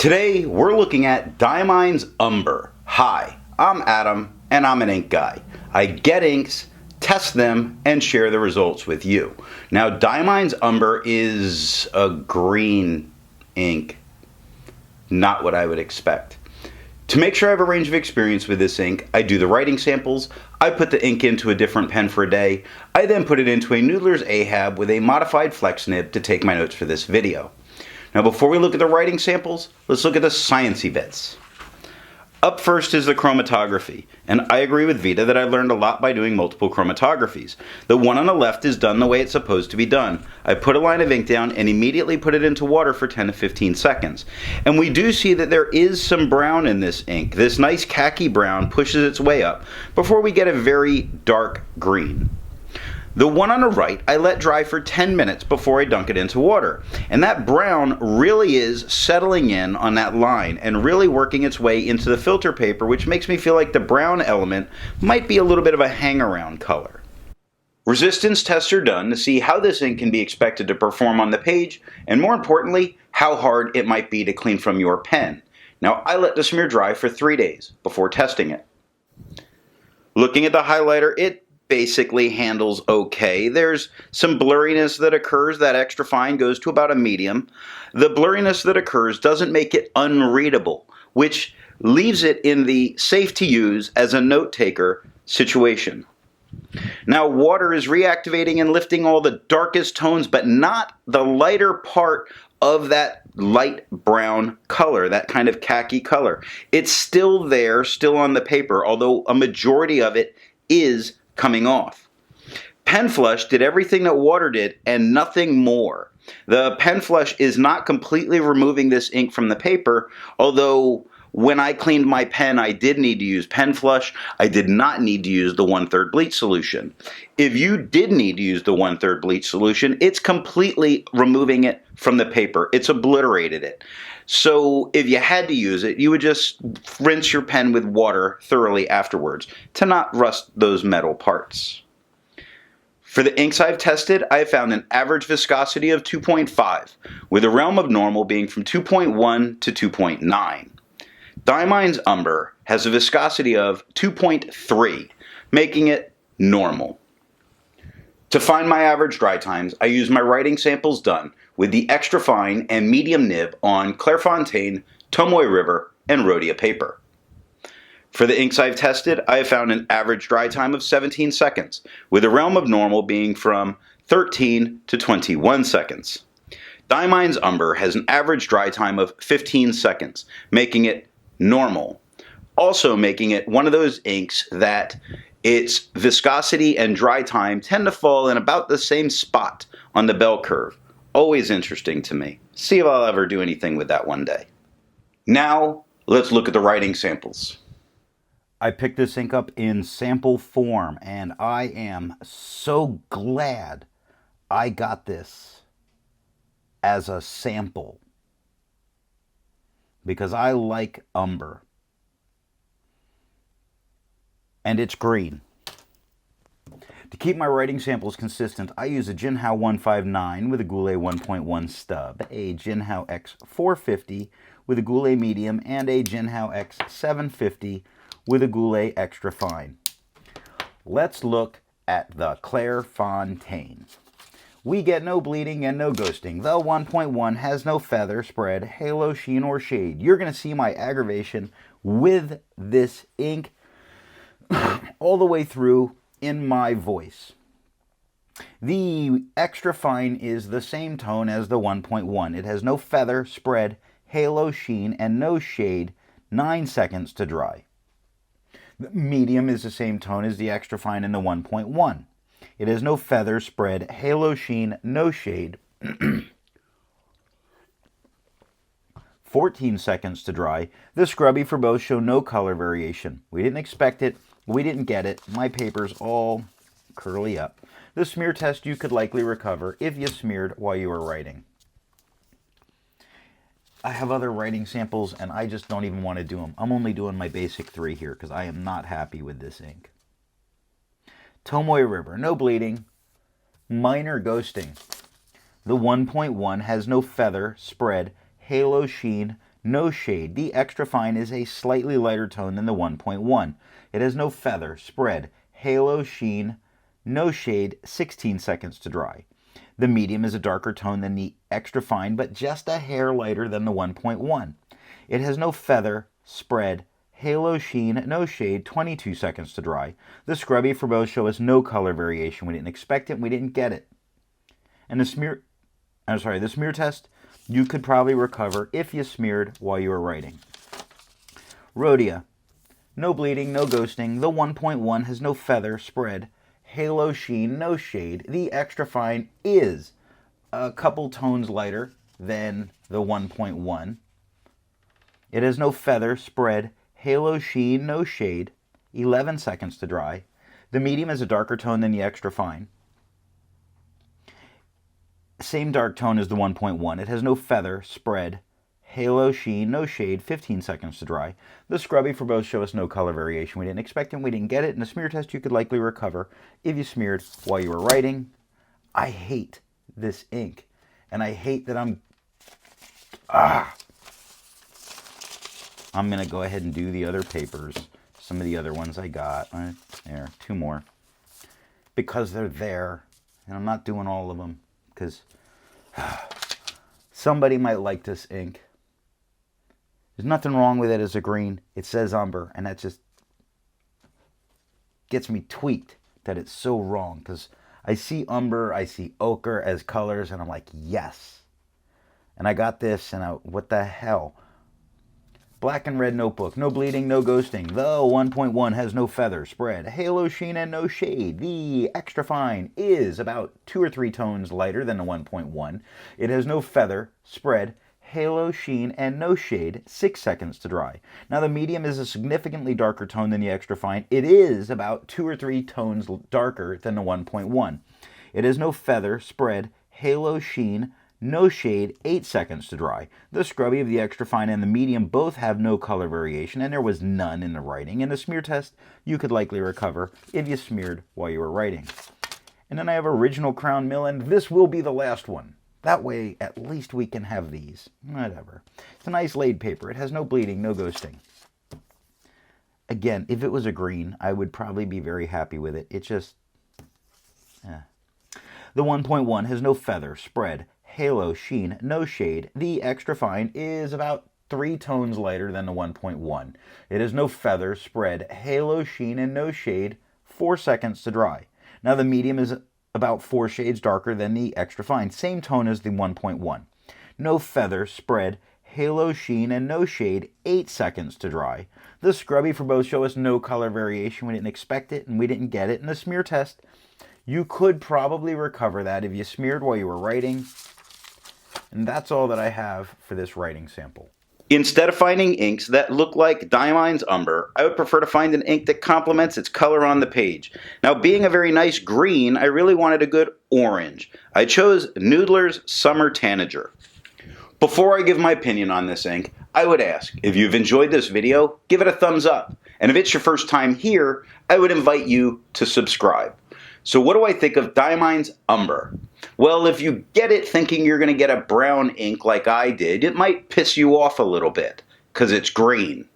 Today we're looking at Diamine's Umber. Hi, I'm Adam and I'm an ink guy. I get inks, test them, and share the results with you. Now Diamine's Umber is a green ink, not what I would expect. To make sure I have a range of experience with this ink, I do the writing samples, I put the ink into a different pen for a day, I then put it into a Noodler's Ahab with a modified flex nib to take my notes for this video. Now before we look at the writing samples, let's look at the sciencey bits. Up first is the chromatography, and I agree with Vita that I learned a lot by doing multiple chromatographies. The one on the left is done the way it's supposed to be done. I put a line of ink down and immediately put it into water for 10 to 15 seconds. And we do see that there is some brown in this ink. This nice khaki brown pushes its way up before we get a very dark green. The one on the right, I let dry for 10 minutes before I dunk it into water. And that brown really is settling in on that line and really working its way into the filter paper, which makes me feel like the brown element might be a little bit of a hang-around color. Resistance tests are done to see how this ink can be expected to perform on the page, and more importantly, how hard it might be to clean from your pen. Now, I let the smear dry for 3 days before testing it. Looking at the highlighter, it basically handles okay. There's some blurriness that occurs. That extra fine goes to about a medium. The blurriness that occurs doesn't make it unreadable, which leaves it in the safe to use as a note taker situation. Now water is reactivating and lifting all the darkest tones, but not the lighter part of that light brown color, that kind of khaki color. It's still there, still on the paper, although a majority of it is coming off. Pen Flush did everything that water did and nothing more. The Pen Flush is not completely removing this ink from the paper, although when I cleaned my pen I did need to use Pen Flush. I did not need to use the 1/3 bleach solution. If you did need to use the 1/3 bleach solution, it's completely removing it from the paper. It's obliterated it. So if you had to use it, you would just rinse your pen with water thoroughly afterwards to not rust those metal parts. For the inks I've tested, I have found an average viscosity of 2.5, with a realm of normal being from 2.1 to 2.9. Diamine's Umber has a viscosity of 2.3, making it normal. To find my average dry times, I use my writing samples done with the extra fine and medium nib on Clairefontaine, Tomoe River, and Rhodia paper. For the inks I've tested, I have found an average dry time of 17 seconds, with a realm of normal being from 13 to 21 seconds. Diamine's Umber has an average dry time of 15 seconds, making it normal. Also making it one of those inks that its viscosity and dry time tend to fall in about the same spot on the bell curve. Always interesting to me. See if I'll ever do anything with that one day. Now, let's look at the writing samples. I picked this ink up in sample form, and I am so glad I got this as a sample, because I like umber. And it's green. To keep my writing samples consistent, I use a Jinhao 159 with a Goulet 1.1 stub, a Jinhao X450 with a Goulet medium, and a Jinhao X750 with a Goulet extra fine. Let's look at the Clairefontaine. We get no bleeding and no ghosting. The 1.1 has no feather, spread, halo, sheen, or shade. You're going to see my aggravation with this ink all the way through in my voice. The extra fine is the same tone as the 1.1. It has no feather, spread, halo, sheen, and no shade. 9 seconds to dry. The medium is the same tone as the extra fine in the 1.1. It has no feather, spread, halo, sheen, no shade. 14 seconds to dry. The scrubby for both show no color variation. We didn't expect it. We didn't get it. My paper's all curly up. The smear test you could likely recover if you smeared while you were writing. I have other writing samples and I just don't even want to do them. I'm only doing my basic 3 here because I am not happy with this ink. Tomoe River, no bleeding, minor ghosting. The 1.1 has no feather, spread, halo sheen, no shade. The extra fine is a slightly lighter tone than the 1.1. It has no feather, spread, halo, sheen, no shade, 16 seconds to dry. The medium is a darker tone than the extra fine, but just a hair lighter than the 1.1. It has no feather, spread, halo, sheen, no shade, 22 seconds to dry. The scrubby for both show us no color variation. We didn't expect it, we didn't get it. And the smear test, you could probably recover if you smeared while you were writing. Rhodia, no bleeding, no ghosting. The 1.1 has no feather, spread, halo, sheen, no shade. The extra fine is a couple tones lighter than the 1.1. It has no feather, spread, halo, sheen, no shade, 11 seconds to dry. The medium is a darker tone than the extra fine. Same dark tone as the 1.1. It has no feather, spread, halo, sheen, no shade, 15 seconds to dry. The scrubby for both show us no color variation. We didn't expect it, we didn't get it. In a smear test, you could likely recover if you smeared while you were writing. I hate this ink, and I hate that I'm going to go ahead and do the other papers, some of the other ones I got. There, two more. Because they're there, and I'm not doing all of them, because somebody might like this ink. There's nothing wrong with it as a green. It says umber, and that just gets me tweaked that it's so wrong, because I see umber, I see ochre as colors, and I'm like, yes. And I got this, and what the hell? Black and red notebook, no bleeding, no ghosting. The 1.1 has no feather, spread, halo, sheen, and no shade. The extra fine is about 2 or 3 tones lighter than the 1.1. It has no feather, spread, halo, sheen, and no shade, 6 seconds to dry. Now the medium is a significantly darker tone than the extra fine. It is about 2 or 3 tones darker than the 1.1. It has no feather, spread, halo, sheen, no shade, 8 seconds to dry. The scrubby of the extra fine and the medium both have no color variation, and there was none in the writing. In a smear test, you could likely recover if you smeared while you were writing. And then I have original Crown Mill, and this will be the last one. That way, at least we can have these. Whatever. It's a nice laid paper. It has no bleeding, no ghosting. Again, if it was a green, I would probably be very happy with it. It just... The 1.1 has no feather, spread, halo, sheen, no shade. The extra fine is about 3 tones lighter than the 1.1. It has no feather, spread, halo, sheen, and no shade, 4 seconds to dry. Now the medium is about 4 shades darker than the extra fine, same tone as the 1.1. No feather, spread, halo, sheen, and no shade, 8 seconds to dry. The scrubby for both show us no color variation. We didn't expect it, and we didn't get it. In the smear test, you could probably recover that if you smeared while you were writing. And that's all that I have for this writing sample. Instead of finding inks that look like Diamine's Umber, I would prefer to find an ink that complements its color on the page. Now, being a very nice green, I really wanted a good orange. I chose Noodler's Summer Tanager. Before I give my opinion on this ink, I would ask, if you've enjoyed this video, give it a thumbs up. And if it's your first time here, I would invite you to subscribe. So what do I think of Diamine's Umber? Well, if you get it thinking you're going to get a brown ink like I did, it might piss you off a little bit because it's green.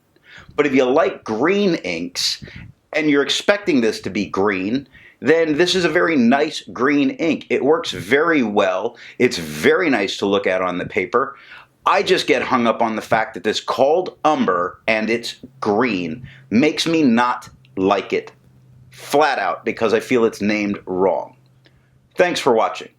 But if you like green inks and you're expecting this to be green, then this is a very nice green ink. It works very well. It's very nice to look at on the paper. I just get hung up on the fact that this called Umber and it's green makes me not like it flat out because I feel it's named wrong. Thanks for watching.